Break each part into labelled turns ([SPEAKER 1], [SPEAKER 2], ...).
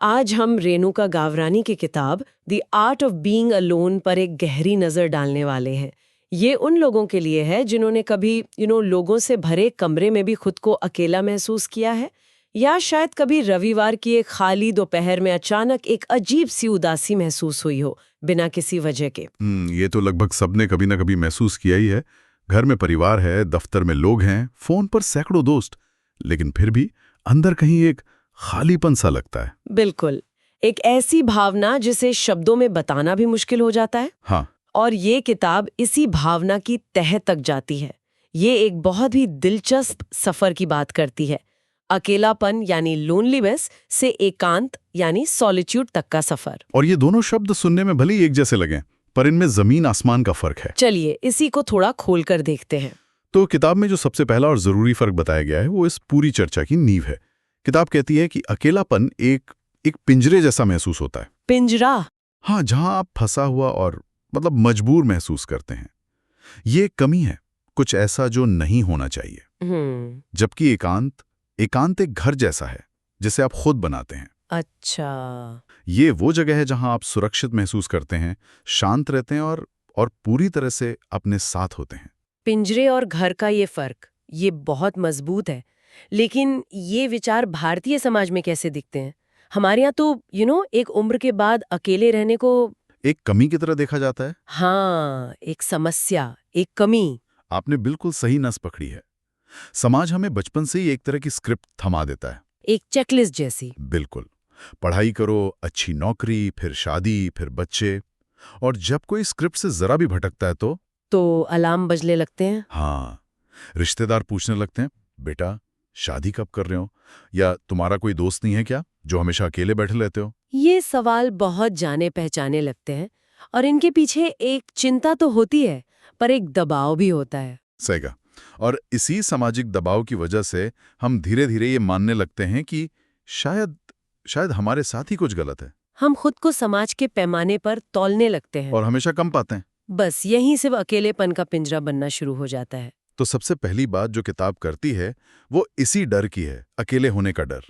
[SPEAKER 1] आज हम रेणुका गावरानी की किताब the art of being alone पर एक गहरी नजर डालने वाले हैं। ये उन लोगों के लिए है जिन्होंने कभी लोगों से भरे कमरे में भी खुद को अकेला महसूस किया है, या शायद कभी रविवार की एक खाली दोपहर में अचानक एक अजीब सी उदासी महसूस हुई हो बिना किसी वजह के।
[SPEAKER 2] ये तो लगभग सबने कभी ना कभी महसूस किया ही है। घर में परिवार है, दफ्तर में लोग हैं, फोन पर सैकड़ों दोस्त, लेकिन फिर भी अंदर कहीं एक खालीपन सा लगता है।
[SPEAKER 1] बिल्कुल, एक ऐसी भावना जिसे शब्दों में बताना भी मुश्किल हो जाता है।
[SPEAKER 2] हाँ,
[SPEAKER 1] और ये किताब इसी भावना की तह तक जाती है। ये एक बहुत ही दिलचस्प सफर की बात करती है। अकेलापन यानी लोनलीनेस से एकांत यानी सॉलिट्यूड तक का सफर।
[SPEAKER 2] और ये दोनों शब्द सुनने में भले ही एक जैसे लगें, पर इनमें जमीन आसमान का फर्क है।
[SPEAKER 1] चलिए इसी को थोड़ा खोलकर देखते हैं।
[SPEAKER 2] तो किताब में जो सबसे पहला और जरूरी फर्क बताया गया है वो इस पूरी चर्चा की नींव है। किताब कहती है कि अकेलापन एक पिंजरे जैसा महसूस होता है।
[SPEAKER 1] पिंजरा?
[SPEAKER 2] हाँ, जहां आप फंसा हुआ और मजबूर महसूस करते हैं। ये एक कमी है, कुछ ऐसा जो नहीं होना चाहिए। जबकि एकांत एक घर जैसा है जिसे आप खुद बनाते हैं।
[SPEAKER 1] अच्छा।
[SPEAKER 2] ये वो जगह है जहां आप सुरक्षित महसूस करते हैं, शांत रहते हैं और पूरी तरह से अपने साथ होते हैं।
[SPEAKER 1] पिंजरे और घर का ये फर्क, ये बहुत मजबूत है। लेकिन ये विचार भारतीय समाज में कैसे दिखते हैं? हमारे यहाँ तो एक उम्र के बाद अकेले रहने को
[SPEAKER 2] एक कमी की तरह देखा जाता है।
[SPEAKER 1] हाँ, एक समस्या, एक कमी।
[SPEAKER 2] आपने बिल्कुल सही नस पकड़ी है। समाज हमें बचपन से ही एक तरह की स्क्रिप्ट थमा देता है,
[SPEAKER 1] एक चेकलिस्ट जैसी।
[SPEAKER 2] बिल्कुल। पढ़ाई करो, अच्छी नौकरी, फिर शादी, फिर बच्चे। और जब कोई स्क्रिप्ट से जरा भी भटकता है
[SPEAKER 1] तो अलार्म बजने लगते हैं।
[SPEAKER 2] हाँ, रिश्तेदार पूछने लगते हैं, बेटा शादी कब कर रहे हो, या तुम्हारा कोई दोस्त नहीं है क्या जो हमेशा अकेले बैठे रहते हो।
[SPEAKER 1] ये सवाल बहुत जाने पहचाने लगते हैं, और इनके पीछे एक चिंता तो होती है, पर एक दबाव भी होता है।
[SPEAKER 2] सही कहा। और इसी सामाजिक दबाव की वजह से हम धीरे धीरे ये मानने लगते हैं कि शायद हमारे साथ ही कुछ गलत है।
[SPEAKER 1] हम खुद को समाज के पैमाने पर तौलने लगते हैं
[SPEAKER 2] और हमेशा कम पाते हैं।
[SPEAKER 1] बस यहीं से अकेलेपन का पिंजरा बनना शुरू हो जाता है।
[SPEAKER 2] तो सबसे पहली बात जो किताब करती है वो इसी डर की है, अकेले होने का डर।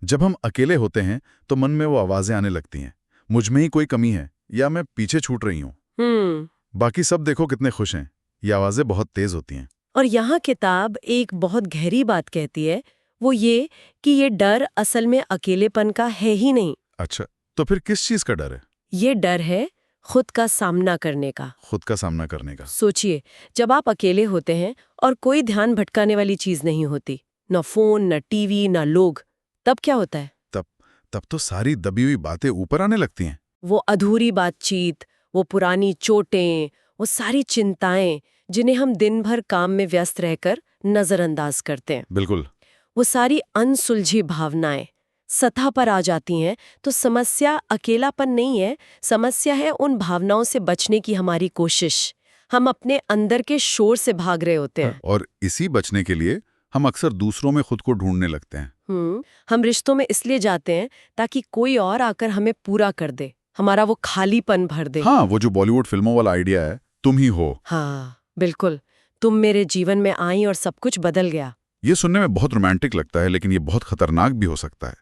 [SPEAKER 2] जब हम अकेले होते हैं तो मन में वो आवाजें आने लगती हैं, मुझ में ही कोई कमी है, या मैं पीछे छूट रही हूँ। बाकी सब देखो कितने खुश हैं। ये आवाजें बहुत तेज होती हैं।
[SPEAKER 1] और यहाँ किताब एक बहुत गहरी बात कहती है, वो ये कि ये डर असल में अकेलेपन का है ही नहीं।
[SPEAKER 2] अच्छा, तो फिर किस चीज का डर है?
[SPEAKER 1] ये डर है खुद का सामना करने का।
[SPEAKER 2] खुद का सामना करने का।
[SPEAKER 1] सोचिए, जब आप अकेले होते हैं और कोई ध्यान भटकाने वाली चीज नहीं होती, न फोन, न टीवी, न लोग, तब क्या होता है?
[SPEAKER 2] तब तो सारी दबी हुई बातें ऊपर आने लगती हैं।
[SPEAKER 1] वो अधूरी बातचीत, वो पुरानी चोटें, वो सारी चिंताएं जिन्हें हम दिन भर काम में व्यस्त रहकर नजरअंदाज करते हैं।
[SPEAKER 2] बिल्कुल।
[SPEAKER 1] वो सारी अनसुलझी भावनाएं सतह पर आ जाती हैं। तो समस्या अकेलापन नहीं है, समस्या है उन भावनाओं से बचने की हमारी कोशिश। हम अपने अंदर के शोर से भाग रहे होते हैं।
[SPEAKER 2] और इसी बचने के लिए हम अक्सर दूसरों में खुद को ढूंढने लगते हैं।
[SPEAKER 1] हम रिश्तों में इसलिए जाते हैं ताकि कोई और आकर हमें पूरा कर दे, हमारा वो खालीपन भर दे।
[SPEAKER 2] हाँ, वो जो बॉलीवुड फिल्मों वाला आइडिया है, तुम ही हो।
[SPEAKER 1] हाँ बिल्कुल, तुम मेरे जीवन में आई और सब कुछ बदल गया।
[SPEAKER 2] ये सुनने में बहुत रोमांटिक लगता है, लेकिन ये बहुत खतरनाक भी हो सकता है।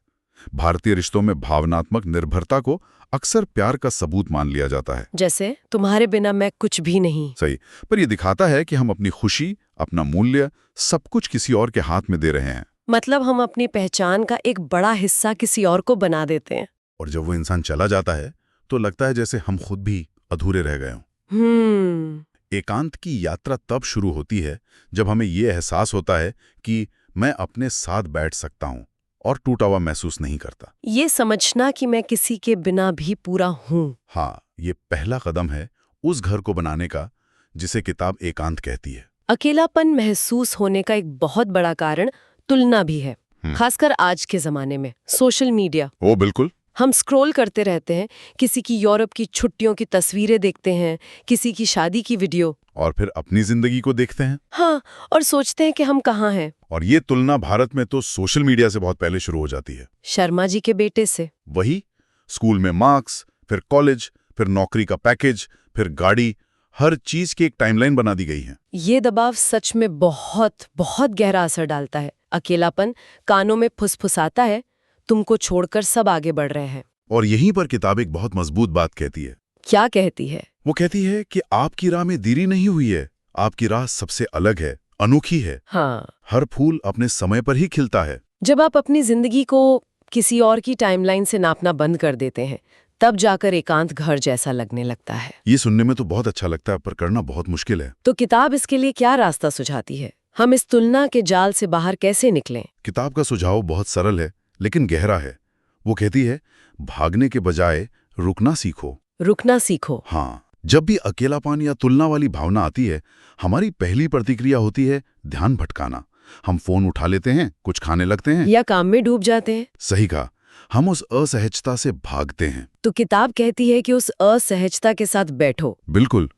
[SPEAKER 2] भारतीय रिश्तों में भावनात्मक निर्भरता को अक्सर प्यार का सबूत मान लिया जाता है।
[SPEAKER 1] जैसे तुम्हारे बिना मैं कुछ भी नहीं।
[SPEAKER 2] सही, पर यह दिखाता है कि हम अपनी खुशी, अपना मूल्य, सब कुछ किसी और के हाथ में दे रहे हैं।
[SPEAKER 1] मतलब हम अपनी पहचान का एक बड़ा हिस्सा किसी और को बना देते हैं।
[SPEAKER 2] और जब वो इंसान चला जाता है तो लगता है जैसे हम खुद भी अधूरे रह गए हों। एकांत की यात्रा तब शुरू होती है जब हमें ये एहसास होता है कि मैं अपने साथ बैठ सकता हूँ और टूटा हुआ महसूस नहीं करता।
[SPEAKER 1] ये समझना कि मैं किसी के बिना भी पूरा हूँ।
[SPEAKER 2] हाँ, ये पहला कदम है उस घर को बनाने का जिसे किताब एकांत कहती है।
[SPEAKER 1] अकेलापन महसूस होने का एक बहुत बड़ा कारण तुलना भी है, खासकर आज के जमाने में सोशल मीडिया।
[SPEAKER 2] ओ बिल्कुल।
[SPEAKER 1] हम स्क्रॉल करते रहते हैं, किसी की यूरोप की छुट्टियों की तस्वीरें देखते हैं, किसी की शादी की वीडियो,
[SPEAKER 2] और फिर अपनी जिंदगी को देखते हैं।
[SPEAKER 1] हाँ, और सोचते हैं कि हम कहाँ हैं।
[SPEAKER 2] और ये तुलना भारत में तो सोशल मीडिया से बहुत पहले शुरू हो जाती है।
[SPEAKER 1] शर्मा जी के बेटे से।
[SPEAKER 2] वही, स्कूल में मार्क्स, फिर कॉलेज, फिर नौकरी का पैकेज, फिर गाड़ी, हर चीज की एक टाइमलाइन बना दी गई है।
[SPEAKER 1] ये दबाव सच में बहुत बहुत गहरा असर डालता है। अकेलापन कानों में फुसफुसाता है, तुमको छोड़कर सब आगे बढ़ रहे हैं।
[SPEAKER 2] और यहीं पर किताब एक बहुत मजबूत बात कहती है।
[SPEAKER 1] क्या कहती है?
[SPEAKER 2] वो कहती है कि आपकी राह में देरी नहीं हुई है, आपकी राह सबसे अलग है, अनोखी है।
[SPEAKER 1] हाँ,
[SPEAKER 2] हर फूल अपने समय पर ही खिलता है।
[SPEAKER 1] जब आप अपनी जिंदगी को किसी और की टाइमलाइन से नापना बंद कर देते हैं, तब जाकर एकांत घर जैसा लगने लगता है।
[SPEAKER 2] ये सुनने में तो बहुत अच्छा लगता है, पर करना बहुत मुश्किल है।
[SPEAKER 1] तो किताब इसके लिए क्या रास्ता सुझाती है? हम इस तुलना के जाल से बाहर कैसे निकलें?
[SPEAKER 2] किताब का सुझाव बहुत सरल है, लेकिन गहरा है। वो कहती है, भागने के बजाय रुकना सीखो।
[SPEAKER 1] रुकना सीखो।
[SPEAKER 2] हाँ, जब भी अकेलापन या तुलना वाली भावना आती है, हमारी पहली प्रतिक्रिया होती है ध्यान भटकाना। हम फोन उठा लेते हैं, कुछ खाने लगते हैं,
[SPEAKER 1] या काम में डूब जाते हैं।
[SPEAKER 2] सही कहा, हम उस असहजता से भागते हैं।
[SPEAKER 1] तो किताब कहती है कि उस असहजता के साथ बैठो।
[SPEAKER 2] बिल्कुल।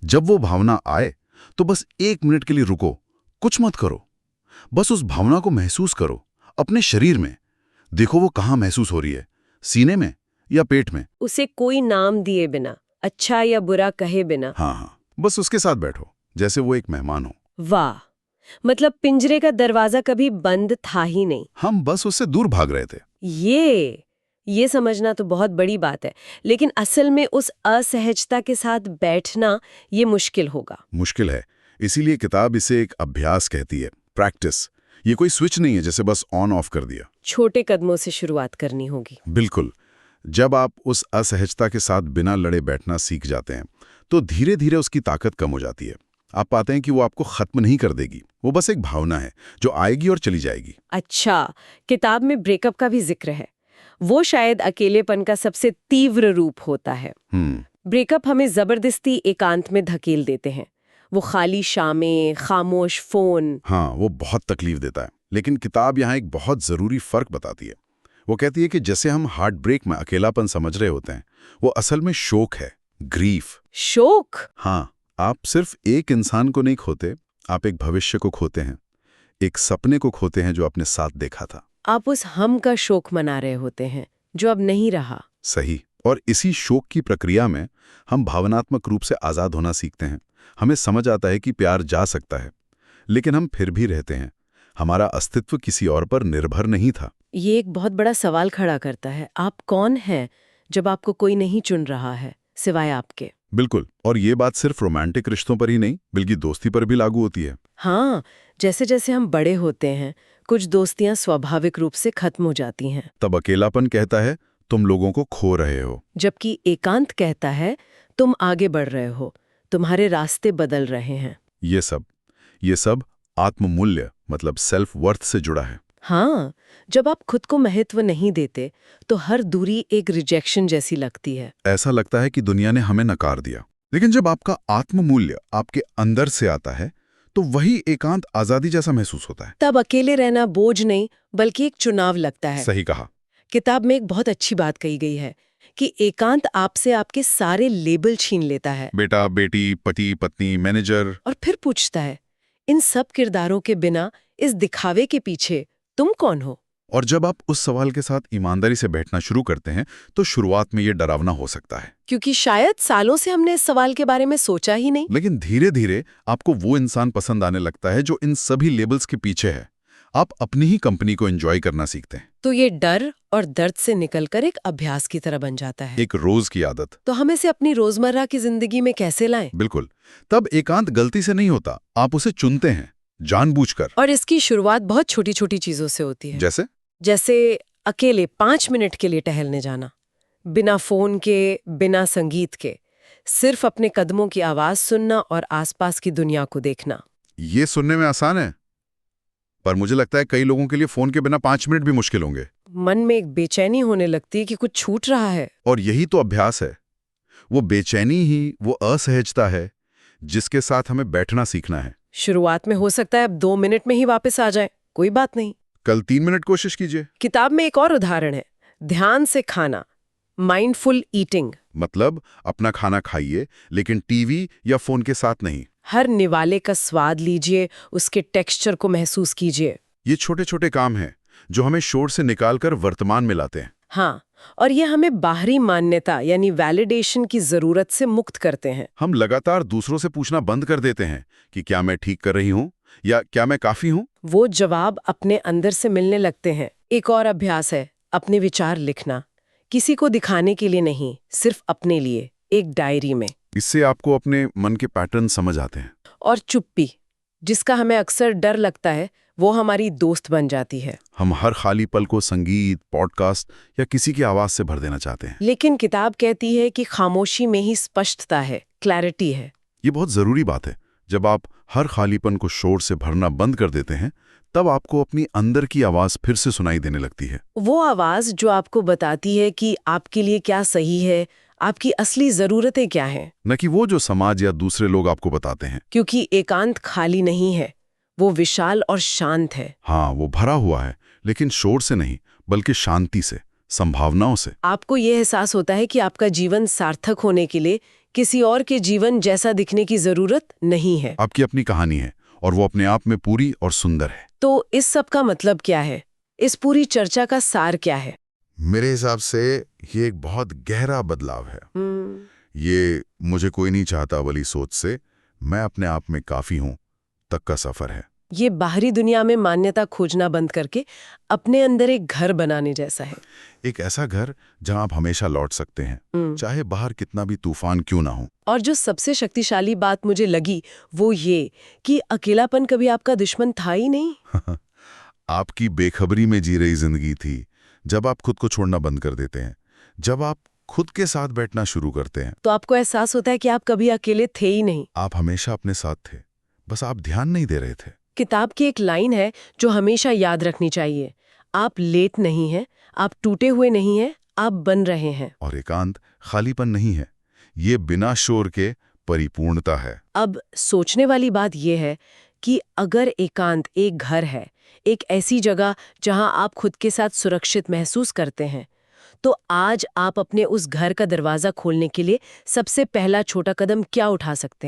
[SPEAKER 2] जब वो भावना आए तो बस 1 मिनट के लिए रुको, कुछ मत करो, बस उस भावना को महसूस करो अपने शरीर में। देखो वो कहाँ महसूस हो रही है, सीने में या पेट में।
[SPEAKER 1] उसे कोई नाम दिए बिना, अच्छा या बुरा कहे बिना।
[SPEAKER 2] हाँ, बस उसके साथ बैठो जैसे वो एक मेहमान हो।
[SPEAKER 1] वाह, मतलब पिंजरे का दरवाजा कभी बंद था ही नहीं,
[SPEAKER 2] हम बस उससे दूर भाग रहे थे।
[SPEAKER 1] ये समझना तो बहुत बड़ी बात है। लेकिन असल में उस असहजता के साथ बैठना ये मुश्किल होगा।
[SPEAKER 2] मुश्किल है, इसीलिए किताब इसे एक अभ्यास कहती है, प्रैक्टिस। ये कोई स्विच नहीं है जैसे बस ऑन ऑफ कर दिया।
[SPEAKER 1] छोटे कदमों से शुरुआत करनी होगी।
[SPEAKER 2] बिल्कुल। जब आप उस असहजता के साथ बिना लड़े बैठना सीख जाते हैं, तो धीरे धीरे उसकी ताकत कम हो जाती है। आप पाते हैं कि वो आपको खत्म नहीं कर देगी, वो बस एक भावना है जो आएगी और चली जाएगी।
[SPEAKER 1] अच्छा, किताब में ब्रेकअप का भी जिक्र है। वो शायद अकेलेपन का सबसे तीव्र रूप होता है। ब्रेकअप हमें जबरदस्ती एकांत में धकेल देते हैं। वो खाली शामें, खामोश फोन।
[SPEAKER 2] हाँ, वो बहुत तकलीफ देता है। लेकिन किताब यहाँ एक बहुत जरूरी फर्क बताती है। वो कहती है कि जैसे हम हार्ट ब्रेक में अकेलापन समझ रहे होते हैं, वो असल में शोक है, ग्रीफ।
[SPEAKER 1] शोक?
[SPEAKER 2] हाँ, आप सिर्फ एक इंसान को नहीं खोते, आप एक भविष्य को खोते हैं, एक सपने को खोते हैं जो आपने साथ देखा था।
[SPEAKER 1] आप उस हम का शोक मना रहे होते हैं जो अब नहीं रहा।
[SPEAKER 2] सही। और इसी शोक की प्रक्रिया में हम भावनात्मक रूप से आजाद होना सीखते हैं। हमें समझ आता है कि प्यार जा सकता है, लेकिन हम फिर भी रहते हैं। हमारा अस्तित्व किसी और पर निर्भर नहीं था।
[SPEAKER 1] ये एक बहुत बड़ा सवाल खड़ा करता है, आप कौन हैं जब आपको कोई नहीं चुन रहा है सिवाय आपके?
[SPEAKER 2] बिल्कुल। और ये बात सिर्फ रोमांटिक रिश्तों पर ही नहीं, बल्कि दोस्ती पर भी लागू होती है।
[SPEAKER 1] हाँ, जैसे जैसे हम बड़े होते हैं, कुछ दोस्तियां स्वाभाविक रूप से खत्म हो जाती हैं।
[SPEAKER 2] तब अकेलापन कहता है तुम लोगों को खो रहे हो,
[SPEAKER 1] जबकि एकांत कहता है तुम आगे बढ़ रहे हो, तुम्हारे रास्ते बदल रहे हैं।
[SPEAKER 2] ये सब आत्ममूल्य मतलब सेल्फ वर्थ से जुड़ा है।
[SPEAKER 1] हाँ, जब आप खुद को महत्व नहीं देते तो हर दूरी एक रिजेक्शन जैसी लगती है।
[SPEAKER 2] ऐसा लगता है कि दुनिया ने हमें नकार दिया। लेकिन जब आपका आत्ममूल्य आपके अंदर से आता है, तो वही एकांत आजादी जैसा महसूस होता है।
[SPEAKER 1] तब अकेले रहना बोझ नहीं, बल्कि एक चुनाव लगता है।
[SPEAKER 2] सही कहा।
[SPEAKER 1] किताब में एक बहुत अच्छी बात कही गई है कि एकांत आपसे आपके सारे लेबल छीन लेता है।
[SPEAKER 2] बेटा, बेटी, पति, पत्नी, मैनेजर।
[SPEAKER 1] और फिर पूछता है, इन सब किरदारों के बिना, इस दिखावे के पीछे तुम कौन हो?
[SPEAKER 2] और जब आप उस सवाल के साथ ईमानदारी से बैठना शुरू करते हैं, तो शुरुआत में ये डरावना हो सकता है,
[SPEAKER 1] क्योंकि शायद सालों से हमने इस सवाल के बारे में सोचा ही नहीं।
[SPEAKER 2] लेकिन धीरे धीरे आपको वो इंसान पसंद आने लगता है जो इन सभी लेबल्स के पीछे है। आप अपनी ही कंपनी को एंजॉय करना सीखते हैं।
[SPEAKER 1] तो ये डर और दर्द से निकलकर एक अभ्यास की तरह बन जाता है,
[SPEAKER 2] एक रोज की आदत।
[SPEAKER 1] तो हम इसे अपनी रोजमर्रा की जिंदगी में कैसे लाएं?
[SPEAKER 2] बिल्कुल। तब एकांत गलती से नहीं होता, आप उसे चुनते हैं जानबूझकर।
[SPEAKER 1] और इसकी शुरुआत बहुत छोटी छोटी चीजों से होती है।
[SPEAKER 2] जैसे
[SPEAKER 1] अकेले 5 मिनट के लिए टहलने जाना, बिना फोन के, बिना संगीत के, सिर्फ अपने कदमों की आवाज सुनना और आसपास की दुनिया को देखना।
[SPEAKER 2] ये सुनने में आसान है, पर मुझे लगता है कई लोगों के लिए फोन के बिना 5 मिनट भी मुश्किल होंगे।
[SPEAKER 1] मन में एक बेचैनी होने लगती है कि कुछ छूट रहा है।
[SPEAKER 2] और यही तो अभ्यास है। वो बेचैनी ही वो असहजता है जिसके साथ हमें बैठना सीखना है।
[SPEAKER 1] शुरुआत में हो सकता है अब 2 मिनट में ही वापस आ जाए, कोई बात नहीं,
[SPEAKER 2] कल 3 मिनट कोशिश कीजिए।
[SPEAKER 1] किताब में एक और उदाहरण है, ध्यान से खाना, माइंडफुल ईटिंग।
[SPEAKER 2] मतलब अपना खाना खाइए, लेकिन टीवी या फोन के साथ नहीं।
[SPEAKER 1] हर निवाले का स्वाद लीजिए, उसके टेक्सचर को महसूस कीजिए।
[SPEAKER 2] ये छोटे छोटे काम हैं जो हमें शोर से निकालकर वर्तमान में लाते हैं।
[SPEAKER 1] हाँ, और ये हमें बाहरी मान्यता यानी वैलिडेशन की जरूरत से मुक्त करते हैं।
[SPEAKER 2] हम लगातार दूसरों से पूछना बंद कर देते हैं कि क्या मैं ठीक कर रही हूँ या क्या मैं काफी हूँ।
[SPEAKER 1] वो जवाब अपने अंदर से मिलने लगते हैं। एक और अभ्यास है अपने विचार लिखना, किसी को दिखाने के लिए नहीं, सिर्फ अपने लिए, एक डायरी में।
[SPEAKER 2] इससे आपको अपने मन के पैटर्न समझ आते हैं।
[SPEAKER 1] और चुप्पी, जिसका हमें अक्सर डर लगता है, वो हमारी दोस्त बन जाती है।
[SPEAKER 2] हम हर खाली पल को संगीत, पॉडकास्ट या किसी की आवाज से भर देना चाहते हैं।
[SPEAKER 1] लेकिन किताब कहती है कि खामोशी में ही स्पष्टता है, क्लैरिटी है।
[SPEAKER 2] ये बहुत जरूरी बात है। जब आप हर खालीपन को शोर से भरना बंद कर देते हैं, तब आपको अपनी अंदर की आवाज फिर से सुनाई देने लगती है।
[SPEAKER 1] वो आवाज जो आपको बताती है कि आपके लिए क्या सही है, आपकी असली जरूरतें क्या हैं।
[SPEAKER 2] न कि वो जो समाज या दूसरे लोग आपको बताते हैं।
[SPEAKER 1] क्योंकि एकांत खाली नहीं है, वो विशाल और शांत है।
[SPEAKER 2] हाँ, वो भरा हुआ है, लेकिन शोर से नहीं, बल्कि शांति से, संभावनाओं से।
[SPEAKER 1] आपको ये एहसास होता है कि आपका जीवन सार्थक होने के लिए किसी और के जीवन जैसा दिखने की जरूरत नहीं है।
[SPEAKER 2] आपकी अपनी कहानी है और वो अपने आप में पूरी और सुंदर है।
[SPEAKER 1] तो इस सब का मतलब क्या है? इस पूरी चर्चा का सार क्या है?
[SPEAKER 2] मेरे हिसाब से ये एक बहुत गहरा बदलाव है। ये मुझे कोई नहीं चाहता वाली सोच से मैं अपने आप में काफी हूं तक का सफर है।
[SPEAKER 1] ये बाहरी दुनिया में मान्यता खोजना बंद करके अपने अंदर एक घर बनाने जैसा है।
[SPEAKER 2] एक ऐसा घर जहां आप हमेशा लौट सकते हैं, चाहे बाहर कितना भी तूफान क्यों ना हो।
[SPEAKER 1] और जो सबसे शक्तिशाली बात मुझे लगी वो ये कि अकेलापन कभी आपका दुश्मन था ही नहीं।
[SPEAKER 2] आपकी बेखबरी में जी रही जिंदगी थी। जब आप खुद को छोड़ना बंद कर देते हैं, जब आप खुद के साथ बैठना शुरू करते हैं,
[SPEAKER 1] तो आपको एहसास होता है कि आप कभी अकेले थे ही नहीं।
[SPEAKER 2] आप हमेशा अपने साथ थे, बस आप ध्यान नहीं दे रहे थे।
[SPEAKER 1] किताब की एक लाइन है जो हमेशा याद रखनी चाहिए, आप लेट नहीं हैं, आप टूटे हुए नहीं हैं, आप बन रहे हैं।
[SPEAKER 2] और एकांत खालीपन नहीं है, ये बिना शोर के परिपूर्णता है।
[SPEAKER 1] अब सोचने वाली बात यह है कि अगर एकांत एक घर है, एक ऐसी जगह जहां आप खुद के साथ सुरक्षित महसूस करते हैं, तो आज आप अपने उस घर का दरवाजा खोलने के लिए सबसे पहला छोटा कदम क्या उठा सकते हैं?